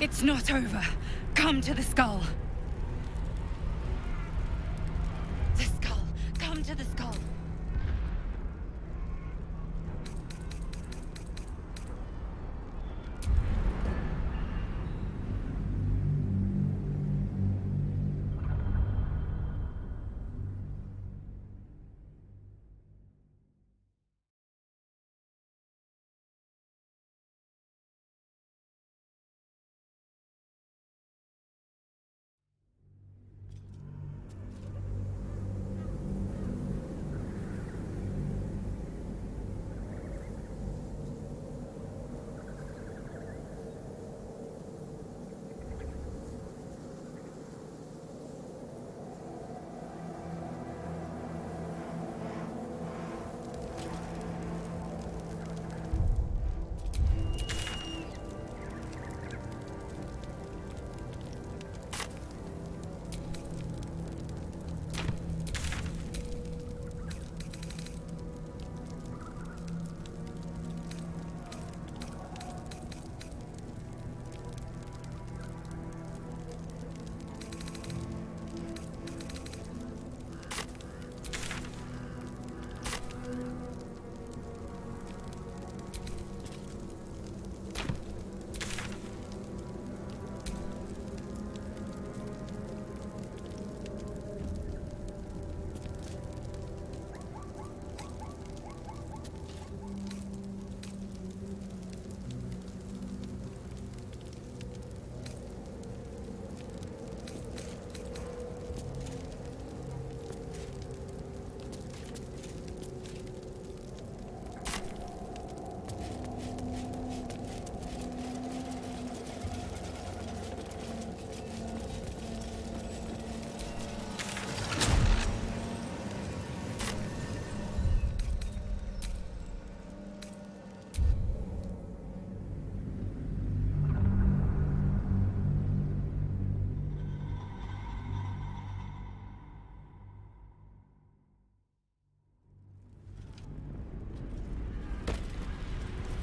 It's not over. Come to the skull. The skull. Come to the skull.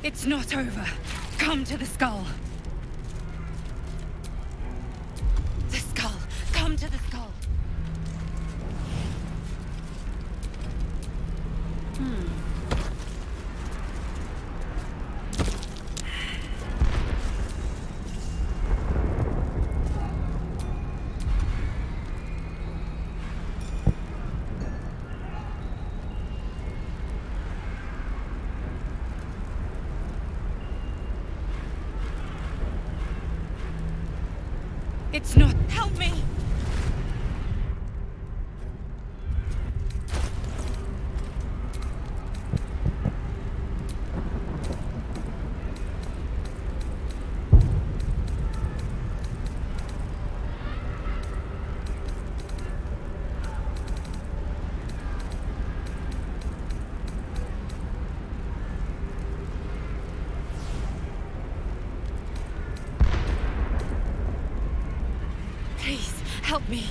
It's not over. Come to the skull. The skull. Come to the skull. It's not. Help me! Please, help me.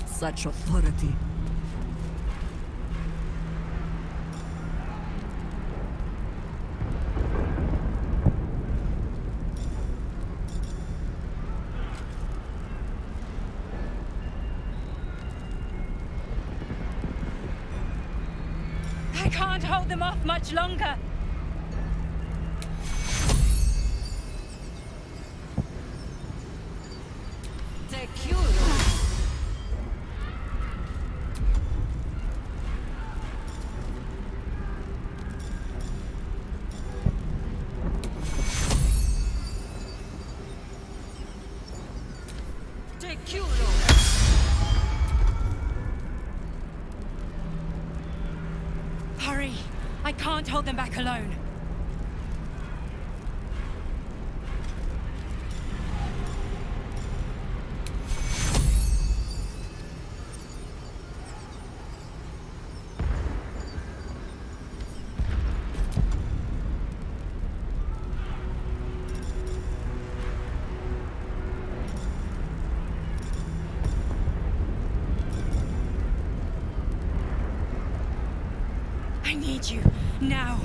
Such authority. I can't hold them off much longer. Hurry! I can't hold them back alone. need you. Now.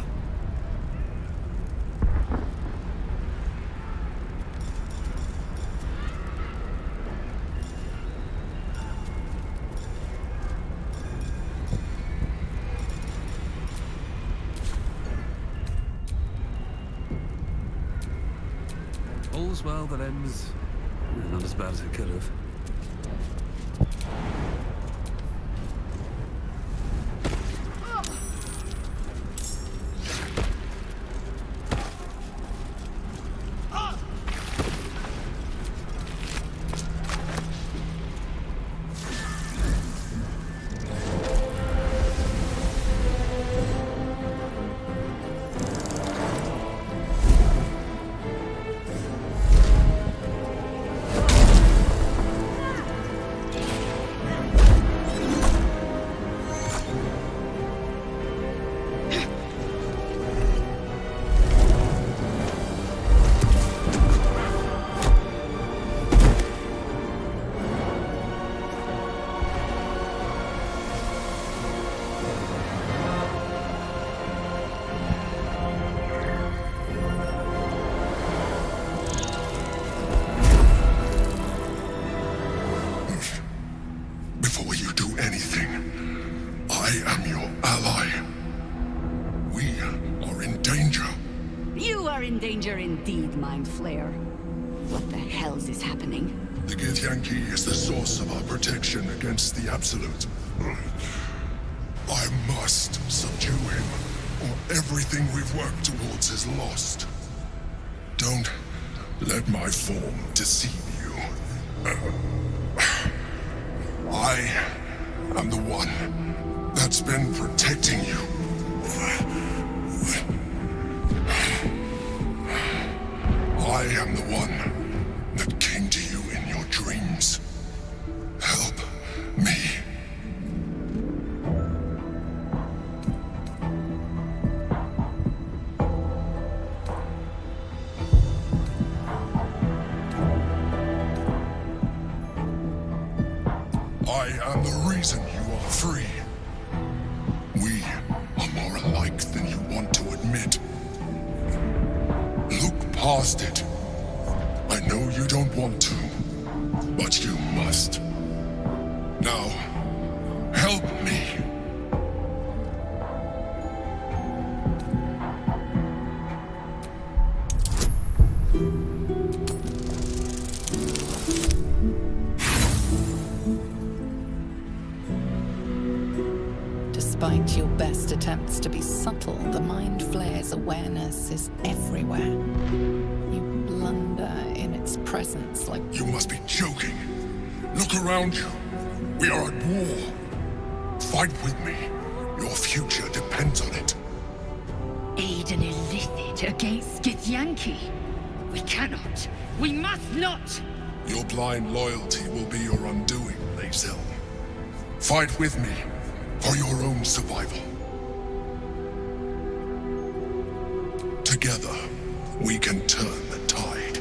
All's well that ends not as bad as it could have. Danger indeed, Mind Flayer. What the hell's is happening? The Githyanki is the source of our protection against the Absolute. I must subdue him, or everything we've worked towards is lost. Don't let my form deceive you. I am the one that's been protecting you. I am the one that came to you in your dreams. Help me. I am the reason you are free. We are more alike than you want to admit. Look past it. I know you don't want to, but you must. Now, help me. Despite your best attempts to be subtle, the Mind Flayer's awareness is everywhere. You blunder in its presence like... You must be joking. Look around you. We are at war. Fight with me. Your future depends on it. Aid an illithid against Githyanki. We cannot. We must not. Your blind loyalty will be your undoing, Lae'zel. Fight with me for your own survival. Together, we can turn the tide.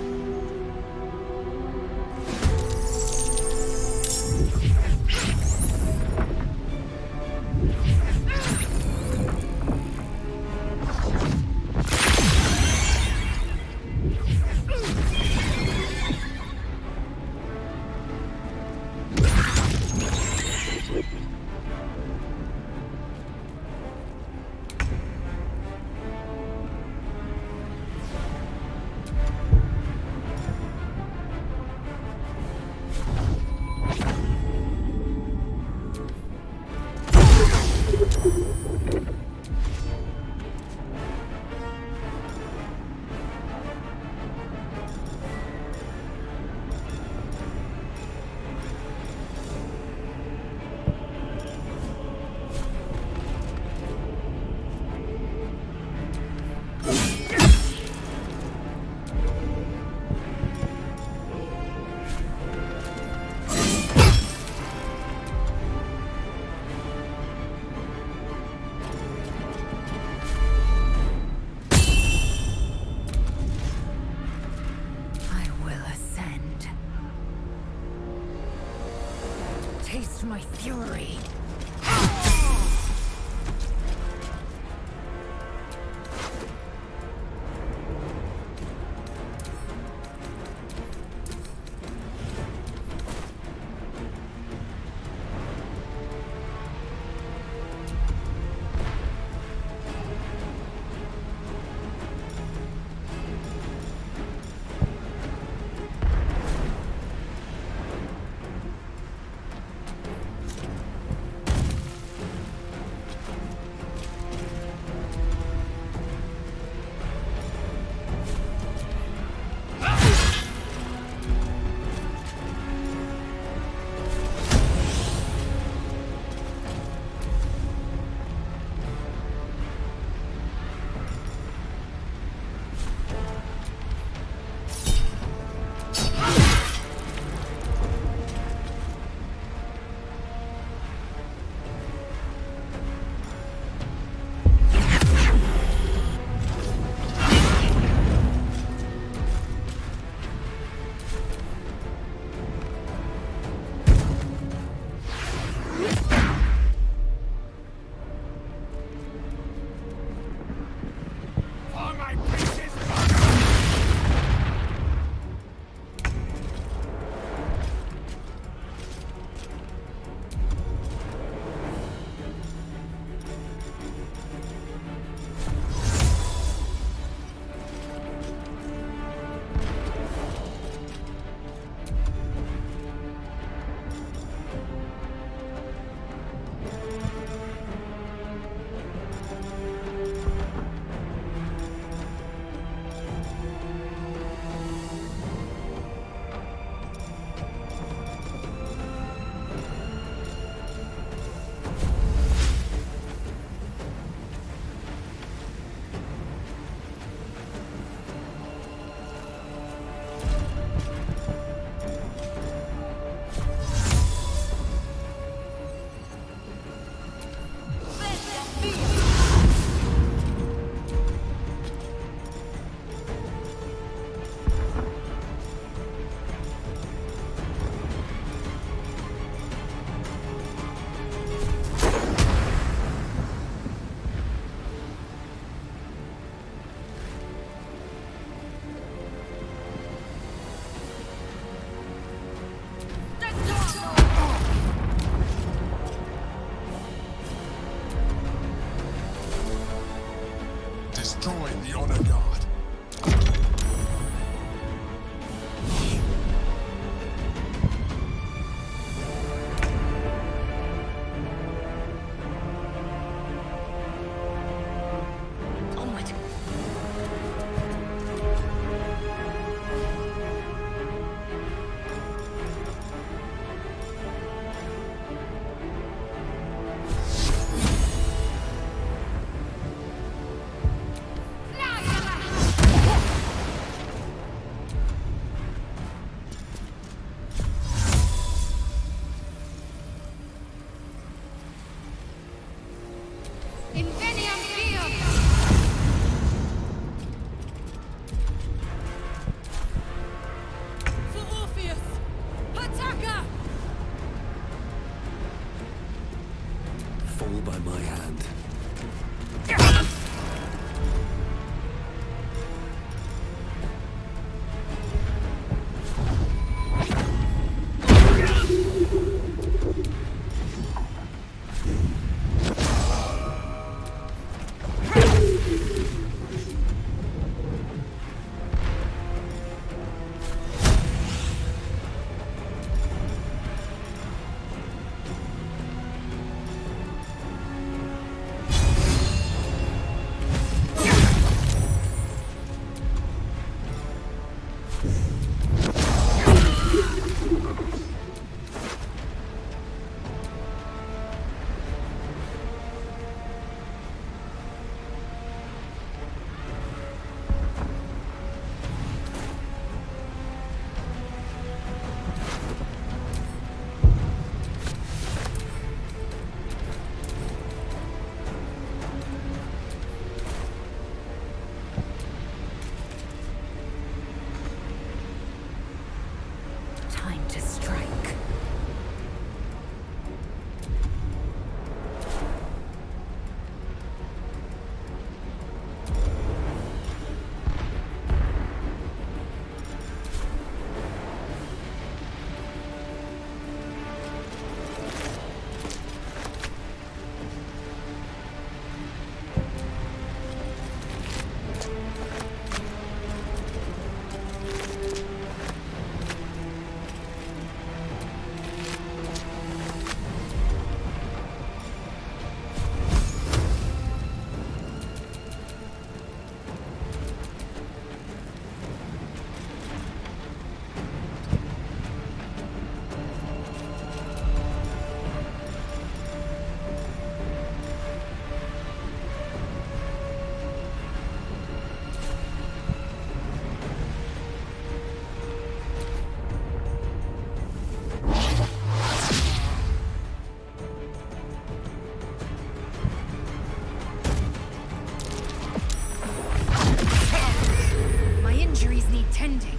destroying the honor guard. Onward. Inveniam Dio! For Orpheus! Attacker! Fall by my hand. Time to strike. My injuries need tending.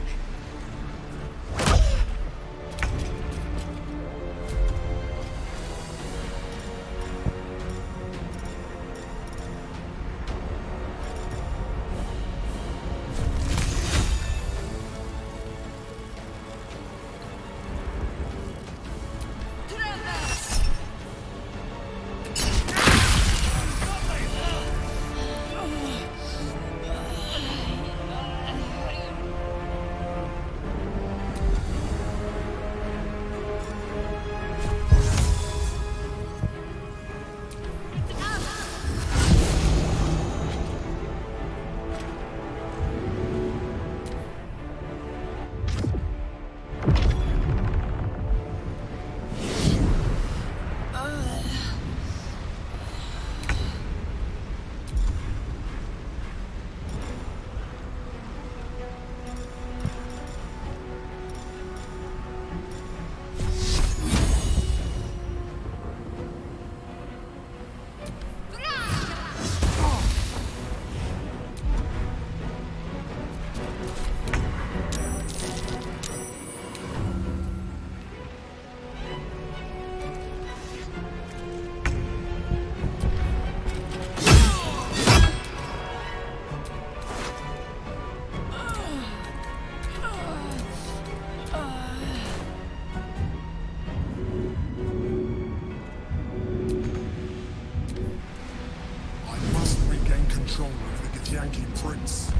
I must regain control over the Yankee prince.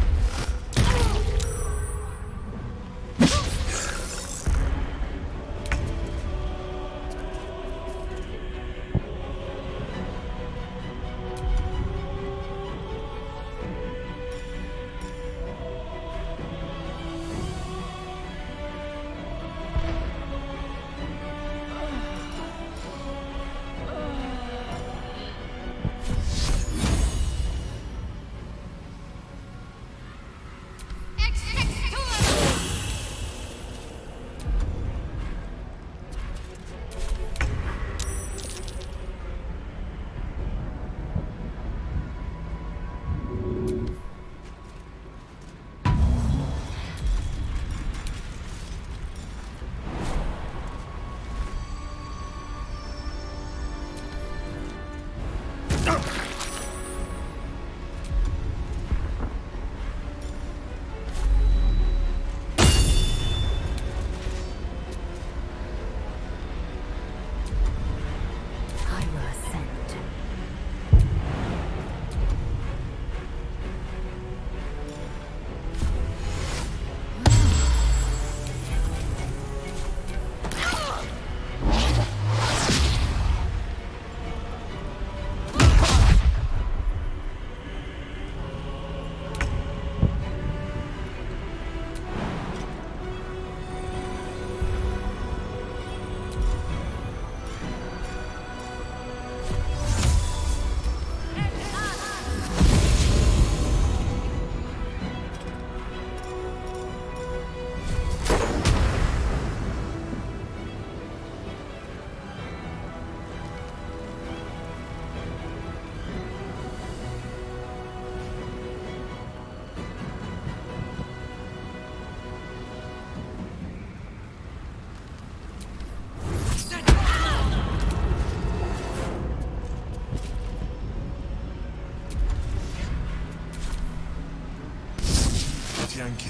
Yankee.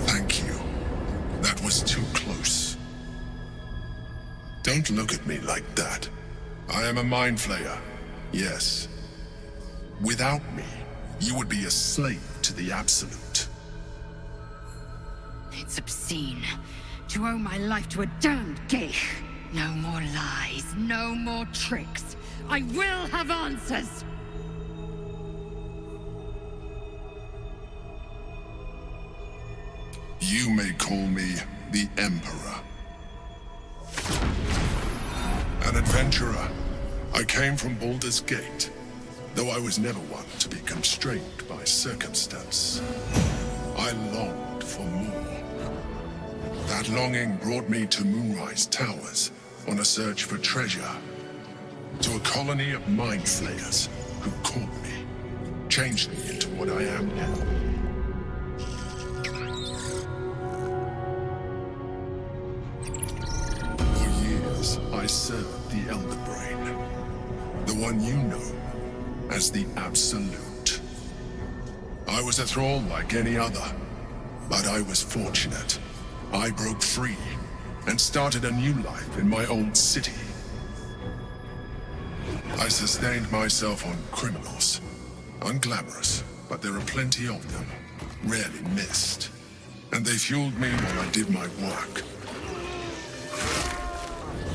Thank you. That was too close. Don't look at me like that. I am a mind flayer. Yes. Without me, you would be a slave to the Absolute. It's obscene to owe my life to a damned geich. No more lies, no more tricks. I will have answers! You may call me the Emperor. An adventurer. I came from Baldur's Gate, though I was never one to be constrained by circumstance. I longed for more. That longing brought me to Moonrise Towers on a search for treasure. To a colony of mind flayers who caught me, changed me into what I am now. For years, I served the Elder Brain, the one you know as the Absolute. I was a thrall like any other, but I was fortunate. I broke free and started a new life in my old city. I sustained myself on criminals. Unglamorous, but there are plenty of them, rarely missed. And they fueled me while I did my work.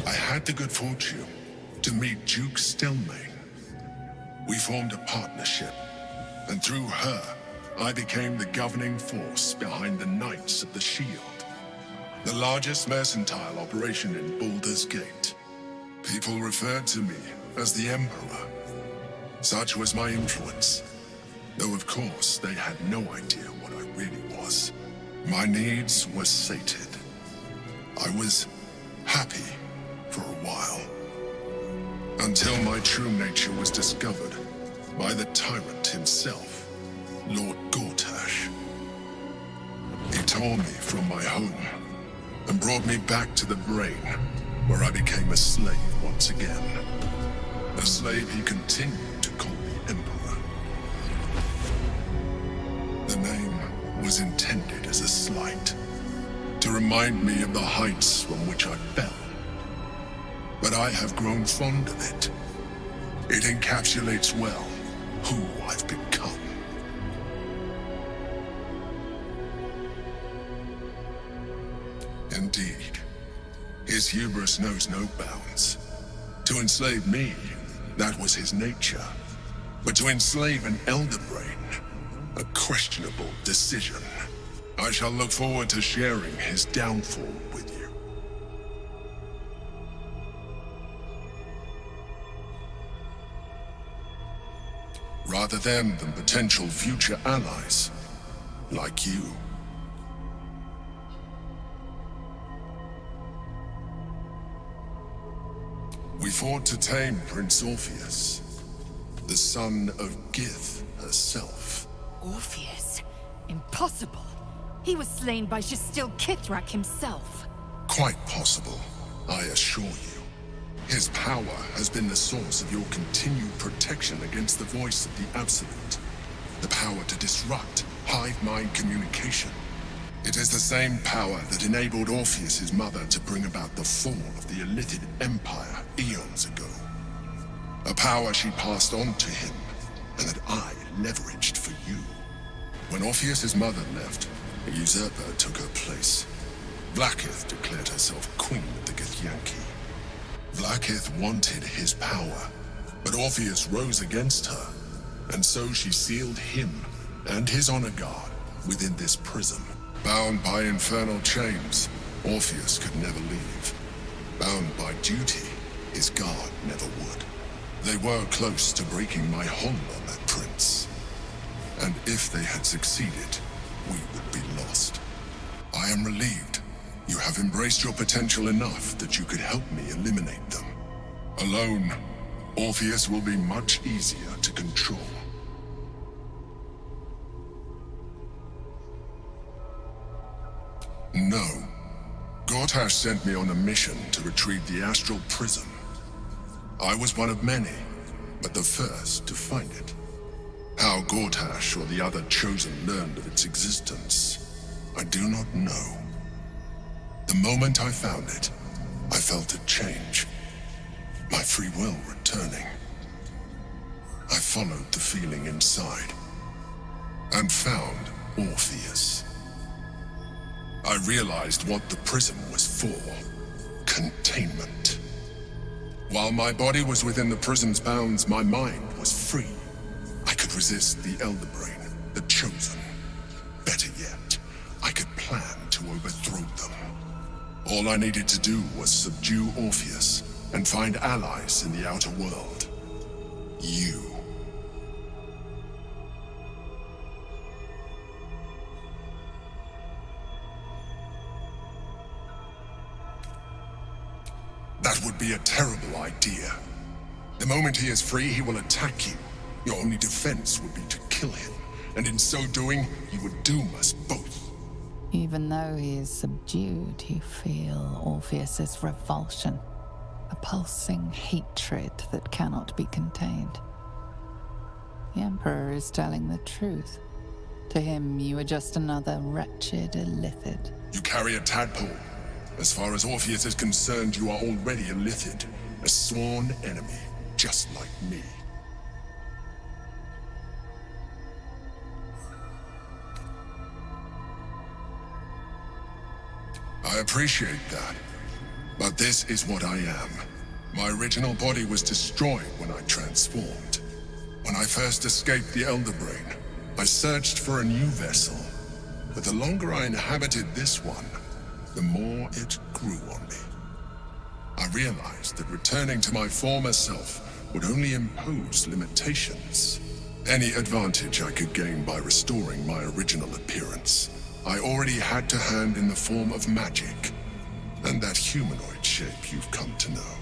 I had the good fortune to meet Duke Stelmane. We formed a partnership, and through her, I became the governing force behind the Knights of the Shield. The largest mercantile operation in Baldur's Gate. People referred to me as the Emperor. Such was my influence. Though of course they had no idea what I really was. My needs were sated. I was happy for a while. Until my true nature was discovered by the tyrant himself, Lord Gortash. He tore me from my home and brought me back to the Brain, where I became a slave once again. A slave he continued to call the Emperor. The name was intended as a slight, to remind me of the heights from which I fell. But I have grown fond of it. It encapsulates well who I've become. Indeed, his hubris knows no bounds. To enslave me, that was his nature. But to enslave an elder brain, a questionable decision. I shall look forward to sharing his downfall with you. Rather than potential future allies, like you. We fought to tame Prince Orpheus, the son of Gith herself. Orpheus? Impossible. He was slain by Shastil Kithrak himself. Quite possible, I assure you. His power has been the source of your continued protection against the voice of the Absolute. The power to disrupt hive-mind communication. It is the same power that enabled Orpheus's mother to bring about the fall of the Illithid Empire eons ago. A power she passed on to him, and that I leveraged for you. When Orpheus's mother left, a usurper took her place. Vlaakith declared herself queen of the Githyanki. Vlaakith wanted his power, but Orpheus rose against her, and so she sealed him and his honor guard within this prison. Bound by infernal chains, Orpheus could never leave. Bound by duty, his guard never would. They were close to breaking my hold on that prince. And if they had succeeded, we would be lost. I am relieved. You have embraced your potential enough that you could help me eliminate them. Alone, Orpheus will be much easier to control. No. Gortash sent me on a mission to retrieve the astral prism. I was one of many, but the first to find it. How Gortash or the other chosen learned of its existence, I do not know. The moment I found it, I felt a change. My free will returning. I followed the feeling inside, and found Orpheus. I realized what the prism was for. Containment. While my body was within the prism's bounds, my mind was free. I could resist the Elder Brain, the Chosen. Better yet, I could plan to overthrow them. All I needed to do was subdue Orpheus and find allies in the outer world. You. That would be a terrible idea. The moment he is free, he will attack you. Your only defense would be to kill him, and in so doing, you would doom us both. Even though he is subdued, you feel Orpheus's revulsion, a pulsing hatred that cannot be contained. The Emperor is telling the truth. To him, you are just another wretched illithid. You carry a tadpole. As far as Orpheus is concerned, you are already a Lithid, a sworn enemy, just like me. I appreciate that, but this is what I am. My original body was destroyed when I transformed. When I first escaped the Elder Brain, I searched for a new vessel, but the longer I inhabited this one, the more it grew on me. I realized that returning to my former self would only impose limitations. Any advantage I could gain by restoring my original appearance, I already had to hand in the form of magic, and that humanoid shape you've come to know.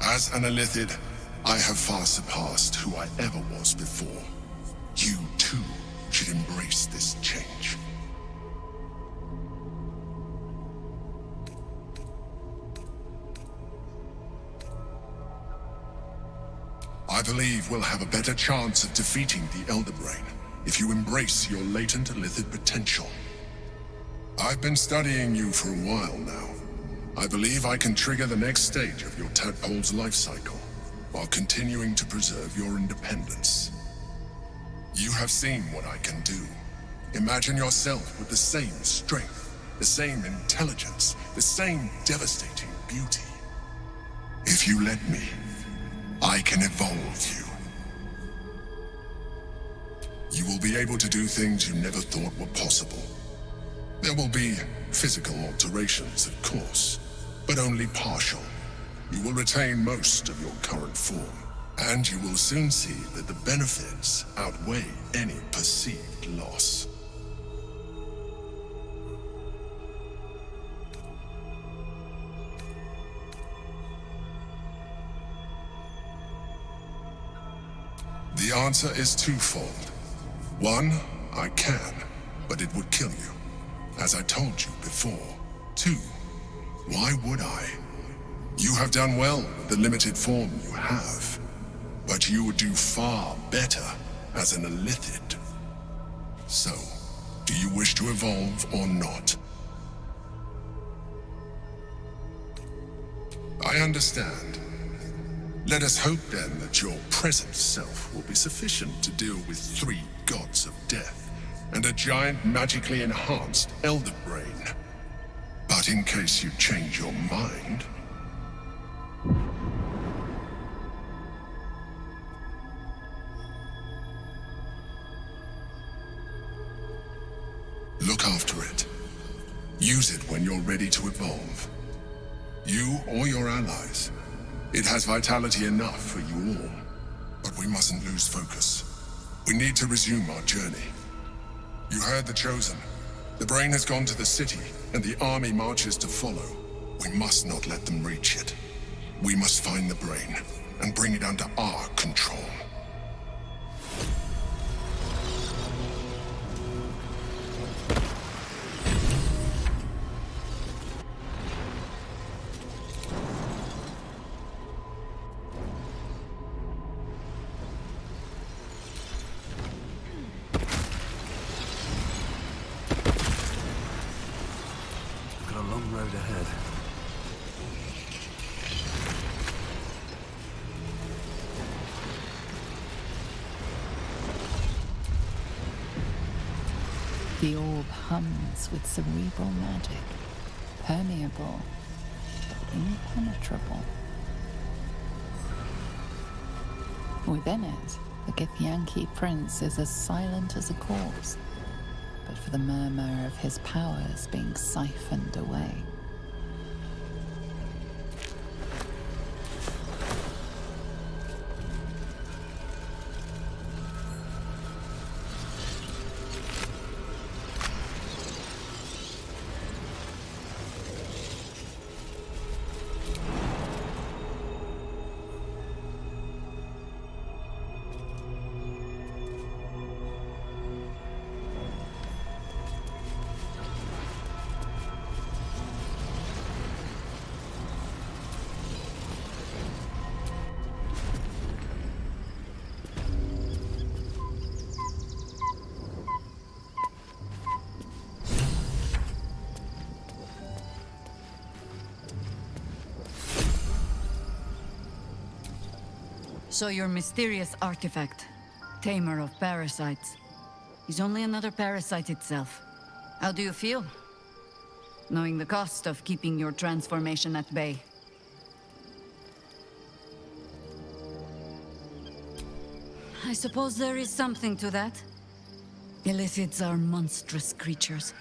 As an illithid, I have far surpassed who I ever was before. You too should embrace this change. I believe we'll have a better chance of defeating the Elder Brain if you embrace your latent illithid potential. I've been studying you for a while now. I believe I can trigger the next stage of your tadpole's life cycle, while continuing to preserve your independence. You have seen what I can do. Imagine yourself with the same strength, the same intelligence, the same devastating beauty. If you let me, I can evolve you. You will be able to do things you never thought were possible. There will be physical alterations, of course, but only partial. You will retain most of your current form, and you will soon see that the benefits outweigh any perceived loss. The answer is twofold. One, I can, but it would kill you, as I told you before. Two, why would I? You have done well with the limited form you have, but you would do far better as an illithid. So, do you wish to evolve or not? I understand. Let us hope then that your present self will be sufficient to deal with 3 gods of death and a giant magically enhanced elder brain. But in case you change your mind... look after it. Use it when you're ready to evolve. You or your allies. It has vitality enough for you all. But we mustn't lose focus. We need to resume our journey. You heard the Chosen. The brain has gone to the city, and the army marches to follow. We must not let them reach it. We must find the brain, and bring it under our control. Road ahead. The orb hums with cerebral magic, permeable, but impenetrable. Within it, the Githyanki prince is as silent as a corpse, but for the murmur of his powers being siphoned away. So your mysterious artifact, tamer of parasites, is only another parasite itself. How do you feel? Knowing the cost of keeping your transformation at bay. I suppose there is something to that. Illithids are monstrous creatures.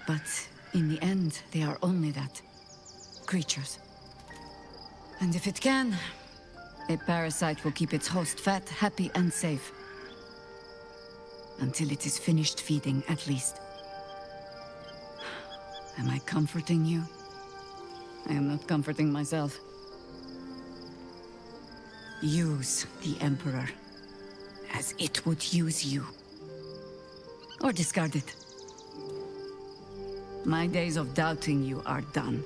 But in the end, they are only that. Creatures. And if it can, a parasite will keep its host fat, happy, and safe. Until it is finished feeding, at least. Am I comforting you? I am not comforting myself. Use the Emperor as it would use you. Or discard it. My days of doubting you are done.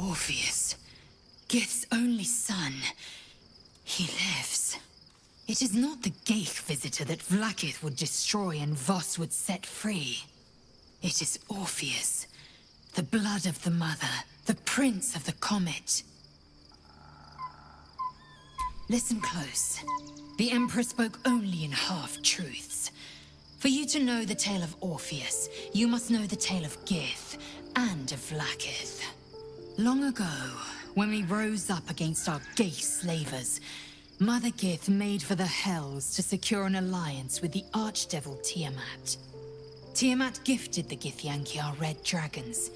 Orpheus, Gith's only son. He lives. It is not the Geich visitor that Vlaakith would destroy and Voss would set free. It is Orpheus, the blood of the mother, the prince of the comet. Listen close. The Emperor spoke only in half-truths. For you to know the tale of Orpheus, you must know the tale of Gith and of Vlaakith. Long ago, when we rose up against our Geich slavers, Mother Gith made for the Hells to secure an alliance with the Archdevil Tiamat. Tiamat gifted the Githyanki our red dragons.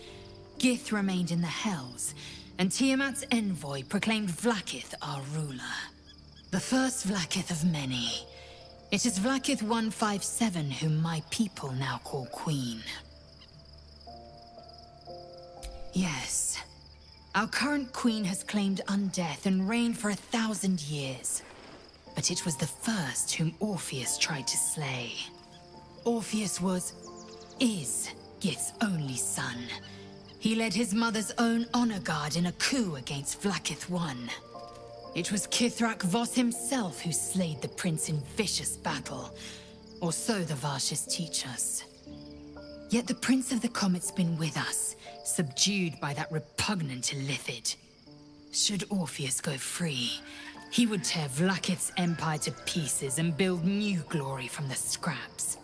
Gith remained in the Hells, and Tiamat's envoy proclaimed Vlaakith our ruler. The first Vlaakith of many. It is Vlaakith 157 whom my people now call Queen. Yes. Our current queen has claimed undeath and reigned for 1,000 years. But it was the first whom Orpheus tried to slay. Orpheus is Gith's only son. He led his mother's own honor guard in a coup against Vlaakith I. It was Kithrak Voss himself who slayed the prince in vicious battle, or so the Varshis teach us. Yet the Prince of the Comet's been with us, subdued by that repugnant Illithid. Should Orpheus go free, he would tear Vlaakith's empire to pieces and build new glory from the scraps.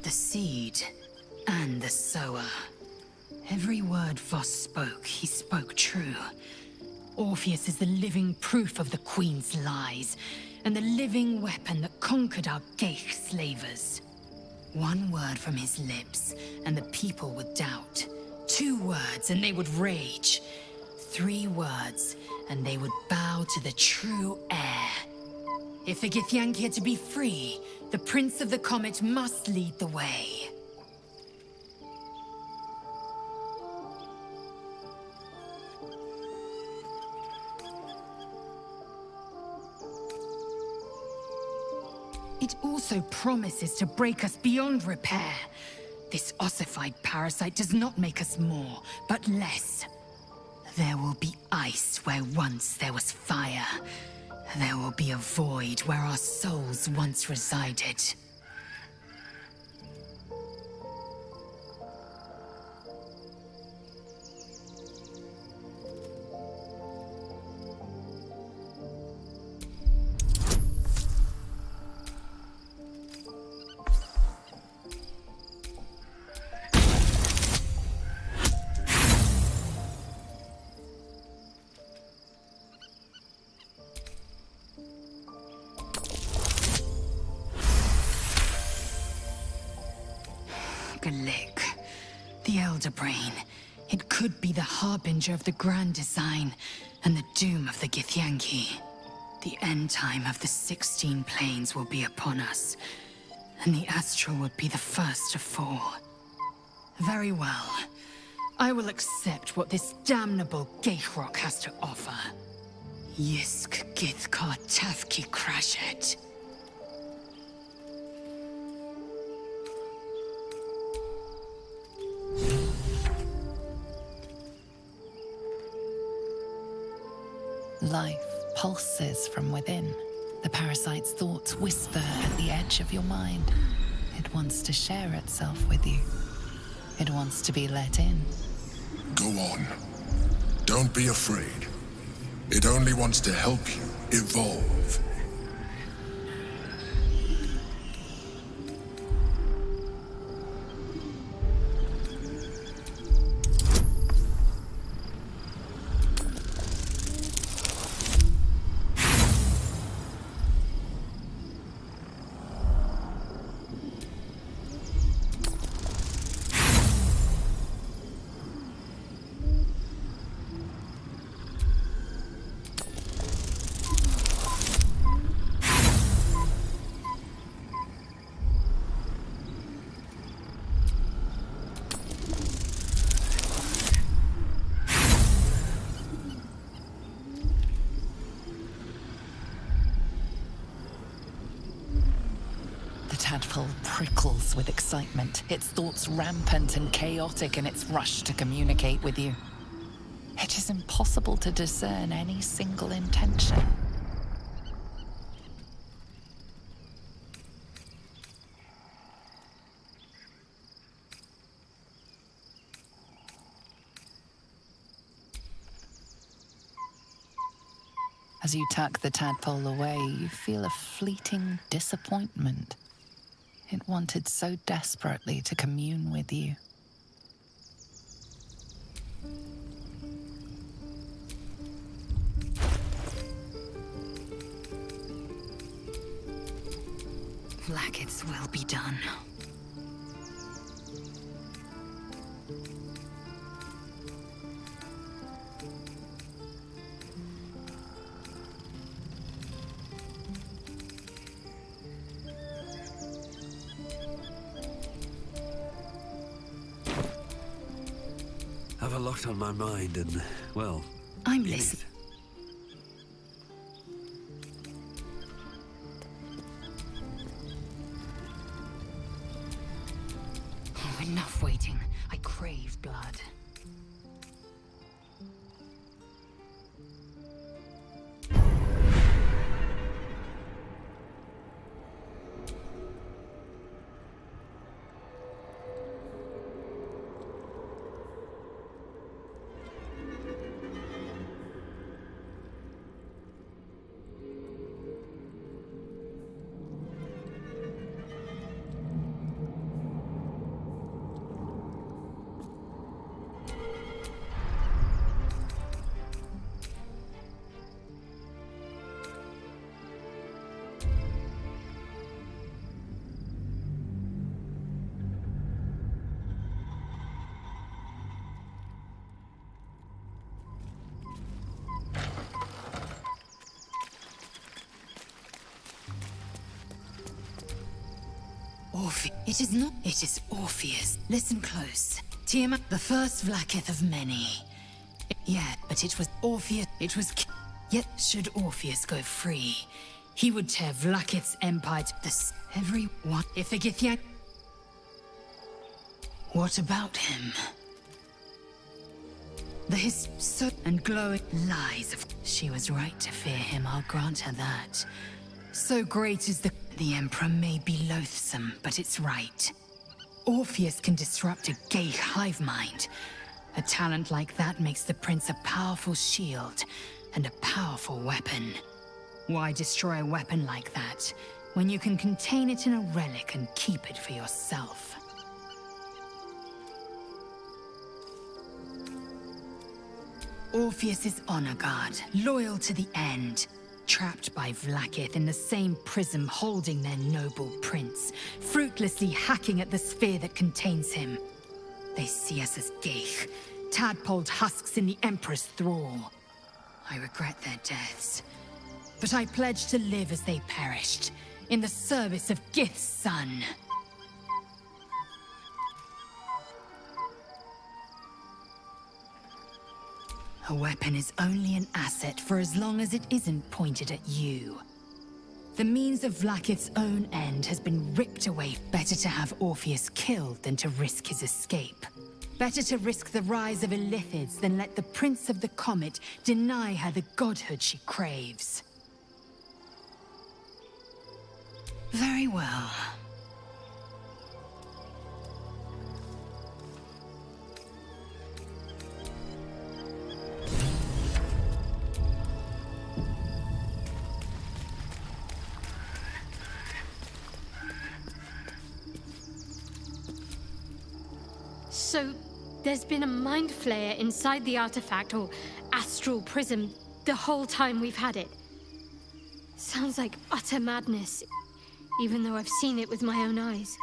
The seed and the sower. Every word Voss spoke, he spoke true. Orpheus is the living proof of the Queen's lies, and the living weapon that conquered our Geich slavers. One word from his lips, and the people would doubt. 2 words, and they would rage. 3 words, and they would bow to the true heir. If the Githyanki are to be free, the Prince of the Comet must lead the way. It also promises to break us beyond repair. This ossified parasite does not make us more, but less. There will be ice where once there was fire. There will be a void where our souls once resided. Galik, the Elder Brain. It could be the harbinger of the grand design and the doom of the Githyanki. The end time of the 16 planes will be upon us, and the Astral would be the first to fall. Very well. I will accept what this damnable Geichrok has to offer. Yisk Githkar Tafki Krashet. Life pulses from within. The parasite's thoughts whisper at the edge of your mind. It wants to share itself with you. It wants to be let in. Go on. Don't be afraid. It only wants to help you evolve. prickles with excitement, its thoughts rampant and chaotic in its rush to communicate with you. It is impossible to discern any single intention. As you tuck the tadpole away, you feel a fleeting disappointment. It wanted so desperately to commune with you. Blackets will be done. Have a lot on my mind and, well... I'm in listening. it. Oh, enough waiting. I crave blood. It is not. It is Orpheus. Listen close. Tiamat, the first Vlaakith of many. Yeah, but it was Orpheus. It was. Yet, should Orpheus go free, he would tear Vlaakith's empire to this. Everyone. If the Githyan. What about him? So and glowing lies of. She was right to fear him. I'll grant her that. So great is the Emperor may be loathsome, but it's right. Orpheus can disrupt a gay hive mind. A talent like that makes the prince a powerful shield and a powerful weapon. Why destroy a weapon like that when you can contain it in a relic and keep it for yourself? Orpheus is honor guard, loyal to the end. Trapped by Vlaakith in the same prism holding their noble prince, fruitlessly hacking at the sphere that contains him. They see us as Geich, tadpoled husks in the Emperor's thrall. I regret their deaths, but I pledge to live as they perished, in the service of Gith's son. A weapon is only an asset for as long as it isn't pointed at you. The means of Vlaakith's own end has been ripped away. Better to have Orpheus killed than to risk his escape. Better to risk the rise of Illithids than let the Prince of the Comet deny her the godhood she craves. Very well. So, there's been a mind flayer inside the artifact, or astral prism, the whole time we've had it. Sounds like utter madness, even though I've seen it with my own eyes.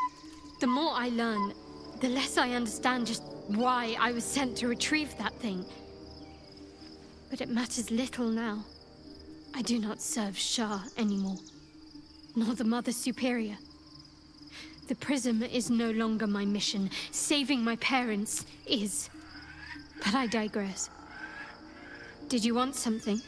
The more I learn, the less I understand just why I was sent to retrieve that thing. But it matters little now. I do not serve Shah anymore, nor the Mother Superior. The prism is no longer my mission. Saving my parents is. But I digress. Did you want something?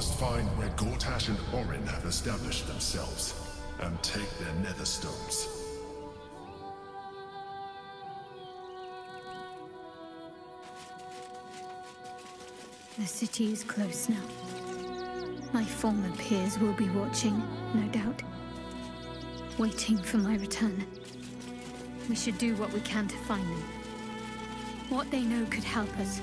must find where Gortash and Orin have established themselves, and take their nether stones. The city is close now. My former peers will be watching, no doubt. Waiting for my return. We should do what we can to find them. What they know could help us.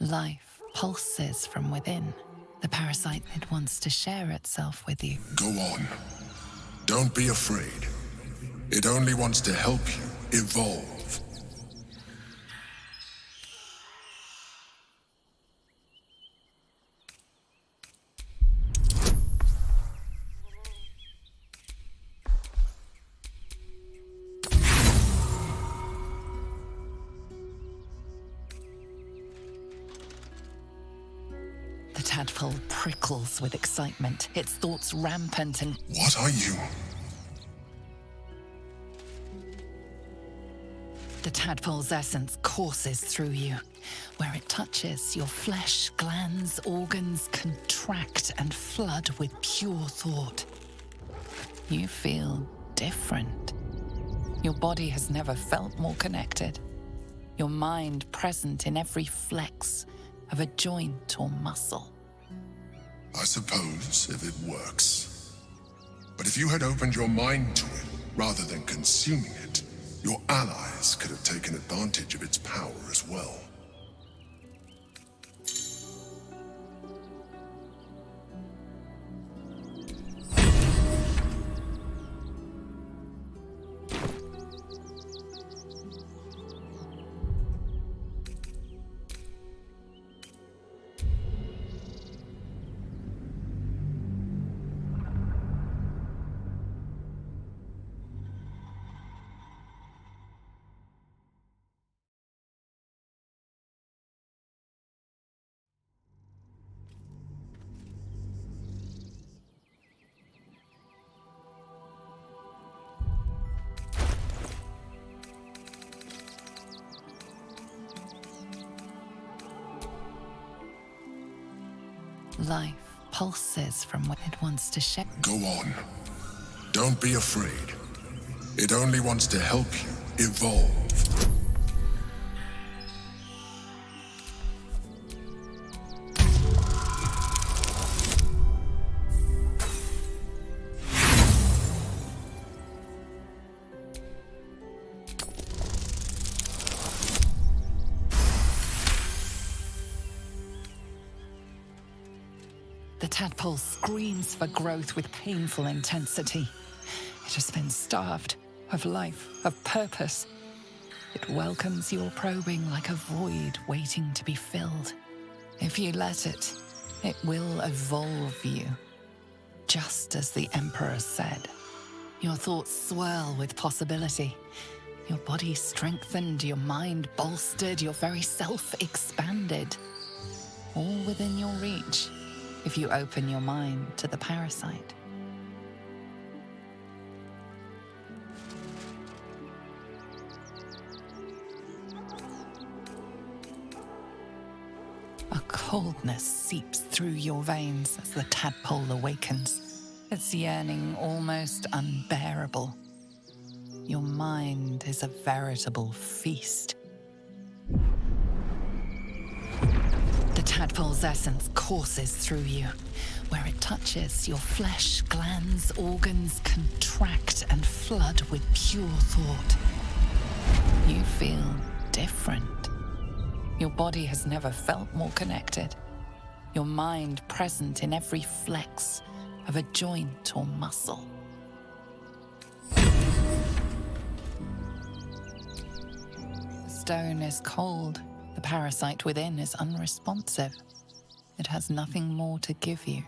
Life pulses from within. The parasite that wants to share itself with you. Go on. Don't be afraid. It only wants to help you evolve. The tadpole prickles with excitement, its thoughts rampant and... What are you? The tadpole's essence courses through you. Where it touches, your flesh, glands, organs contract and flood with pure thought. You feel different. Your body has never felt more connected. Your mind present in every flex of a joint or muscle. I suppose, if it works. But if you had opened your mind to it, Rather than consuming it, your allies could have taken advantage of its power as well. Life pulses from what it wants to share. Go on. Don't be afraid. It only wants to help you evolve. The tadpole screams for growth with painful intensity. It has been starved of life, of purpose. It welcomes your probing like a void waiting to be filled. If you let it, it will evolve you. Just as the Emperor said. Your thoughts swirl with possibility. Your body strengthened, your mind bolstered, your very self expanded. All within your reach, if you open your mind to the parasite. A coldness seeps through your veins as the tadpole awakens, its yearning almost unbearable. Your mind is a veritable feast. The tadpole's essence courses through you. Where it touches, your flesh, glands, organs contract and flood with pure thought. You feel different. Your body has never felt more connected. Your mind present in every flex of a joint or muscle. The stone is cold. The parasite within is unresponsive. It has nothing more to give you.